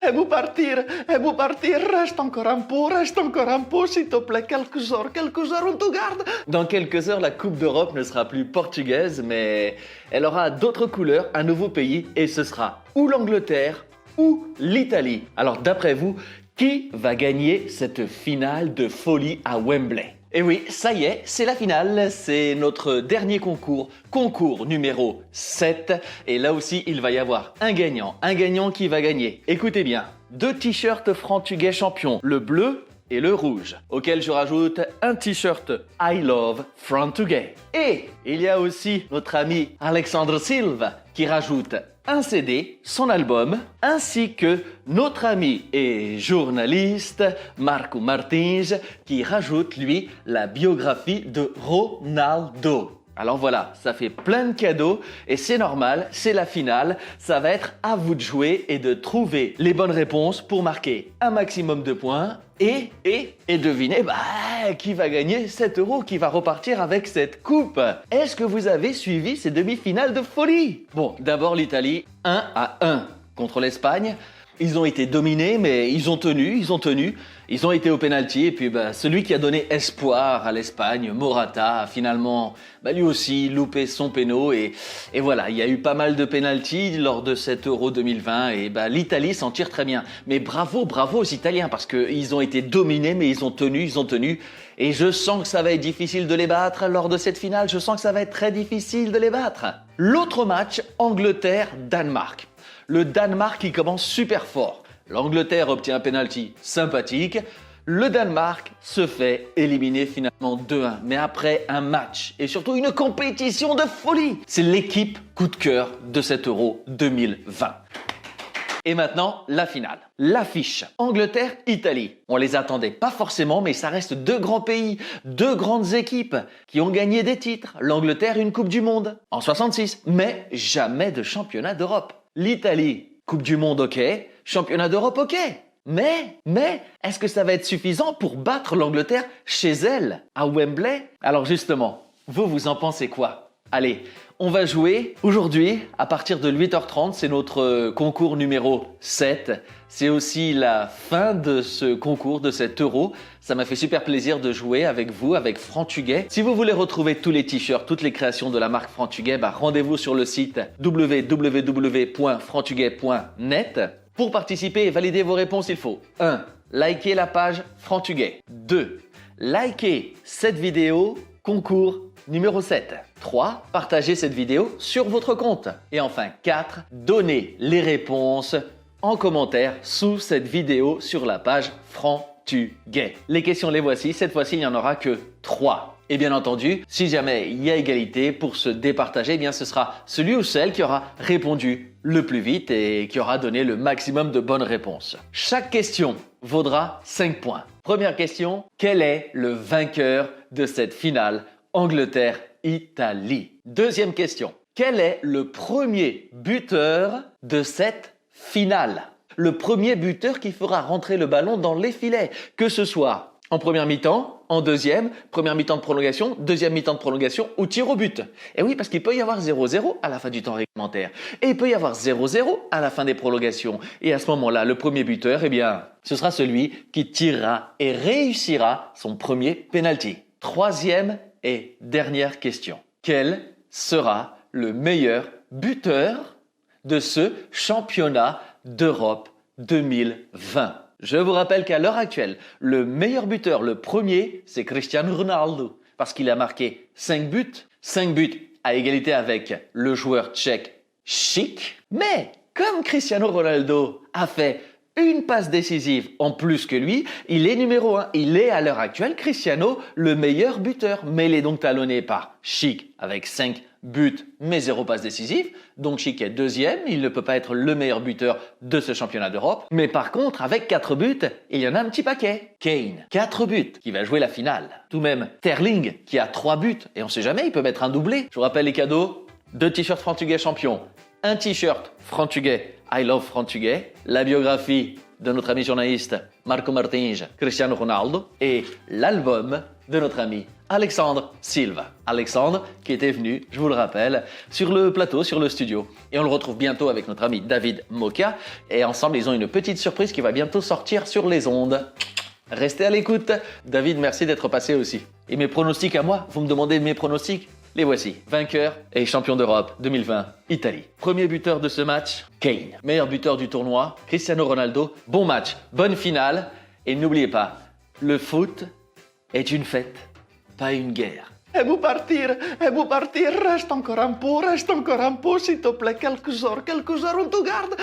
et vous partir, reste encore un peu, s'il te plaît, quelques heures, on te garde. Dans quelques heures, la Coupe d'Europe ne sera plus portugaise, mais elle aura d'autres couleurs, un nouveau pays, et ce sera ou l'Angleterre ou l'Italie. Alors d'après vous, qui va gagner cette finale de folie à Wembley? Et oui, ça y est, c'est la finale, c'est notre dernier concours numéro 7. Et là aussi, il va y avoir un gagnant qui va gagner. Écoutez bien, 2 t-shirts Frantuguais champions, le bleu et le rouge, auquel je rajoute un t-shirt I Love Frantuguais. Et il y a aussi notre ami Alexandre Silva qui rajoute un CD, son album, ainsi que notre ami et journaliste Marco Martins qui rajoute lui la biographie de Ronaldo. Alors voilà, ça fait plein de cadeaux et c'est normal, c'est la finale. Ça va être à vous de jouer et de trouver les bonnes réponses pour marquer un maximum de points et deviner qui va gagner 7 €, qui va repartir avec cette coupe. Est-ce que vous avez suivi ces demi-finales de folie? Bon, d'abord l'Italie, 1-1 contre l'Espagne. Ils ont été dominés, mais ils ont tenu. Ils ont été au pénalty et puis celui qui a donné espoir à l'Espagne, Morata, a finalement lui aussi loupé son péno et voilà, il y a eu pas mal de pénalty lors de cet Euro 2020 et l'Italie s'en tire très bien. Mais bravo aux Italiens parce qu'ils ont été dominés mais ils ont tenu et je sens que ça va être difficile de les battre lors de cette finale, je sens que ça va être très difficile de les battre. L'autre match, Angleterre-Danemark. Le Danemark qui commence super fort. L'Angleterre obtient un penalty sympathique. Le Danemark se fait éliminer finalement 2-1. Mais après un match et surtout une compétition de folie. C'est l'équipe coup de cœur de cet Euro 2020. Et maintenant, la finale. L'affiche. Angleterre-Italie. On les attendait pas forcément, mais ça reste 2 grands pays, 2 grandes équipes qui ont gagné des titres. L'Angleterre, une Coupe du Monde en 66, mais jamais de championnat d'Europe. L'Italie, Coupe du Monde, ok. Championnat d'Europe, ok. Mais, est-ce que ça va être suffisant pour battre l'Angleterre chez elle, à Wembley? Alors justement, vous en pensez quoi? Allez, on va jouer aujourd'hui à partir de 8h30, c'est notre concours numéro 7. C'est aussi la fin de ce concours, de cet Euro. Ça m'a fait super plaisir de jouer avec vous, avec Frantuguais. Si vous voulez retrouver tous les t-shirts, toutes les créations de la marque Frantuguais, rendez-vous sur le site www.frantuguais.net. Pour participer et valider vos réponses, il faut 1. Liker la page Frantuguais. 2. Liker cette vidéo concours numéro 7. 3. Partagez cette vidéo sur votre compte. Et enfin 4. Donnez les réponses en commentaire sous cette vidéo sur la page Frantuguais. Les questions les voici, cette fois-ci il n'y en aura que 3. Et bien entendu, si jamais il y a égalité, pour se départager, ce sera celui ou celle qui aura répondu le plus vite et qui aura donné le maximum de bonnes réponses. Chaque question vaudra 5 points. Première question, quel est le vainqueur de cette finale Angleterre-Italie? Deuxième question, quel est le premier buteur de cette finale? Le premier buteur qui fera rentrer le ballon dans les filets, que ce soit en première mi-temps, en deuxième, première mi-temps de prolongation, deuxième mi-temps de prolongation ou tir au but. Et oui, parce qu'il peut y avoir 0-0 à la fin du temps réglementaire. Et il peut y avoir 0-0 à la fin des prolongations. Et à ce moment-là, le premier buteur, ce sera celui qui tirera et réussira son premier penalty. Troisième et dernière question. Quel sera le meilleur buteur de ce championnat d'Europe 2020? Je vous rappelle qu'à l'heure actuelle, le meilleur buteur, le premier, c'est Cristiano Ronaldo, parce qu'il a marqué 5 buts à égalité avec le joueur tchèque Schick. Mais comme Cristiano Ronaldo a fait une passe décisive en plus que lui, il est numéro 1. Il est à l'heure actuelle, Cristiano, le meilleur buteur. Mais il est donc talonné par Schick avec 5 buts mais 0 passe décisive. Donc Schick est deuxième, il ne peut pas être le meilleur buteur de ce championnat d'Europe. Mais par contre, avec 4 buts, il y en a un petit paquet. Kane, 4 buts, qui va jouer la finale. Tout même Sterling, qui a 3 buts. Et on sait jamais, il peut mettre un doublé. Je vous rappelle les cadeaux, 2 t-shirts Frantuguais champion, un t-shirt Frantuguais I Love Frantuguais, la biographie de notre ami journaliste Marco Martins, Cristiano Ronaldo, et l'album de notre ami Alexandre Silva. Alexandre qui était venu, je vous le rappelle, sur le plateau, sur le studio. Et on le retrouve bientôt avec notre ami David Moka. Et ensemble, ils ont une petite surprise qui va bientôt sortir sur les ondes. Restez à l'écoute. David, merci d'être passé aussi. Et mes pronostics à moi, vous me demandez mes pronostics? Les voici. Vainqueur et champion d'Europe 2020, Italie. Premier buteur de ce match, Kane. Meilleur buteur du tournoi, Cristiano Ronaldo. Bon match, bonne finale. Et n'oubliez pas, le foot est une fête, pas une guerre. Et vous partir, reste encore un peu, s'il te plaît, quelques heures, on te garde.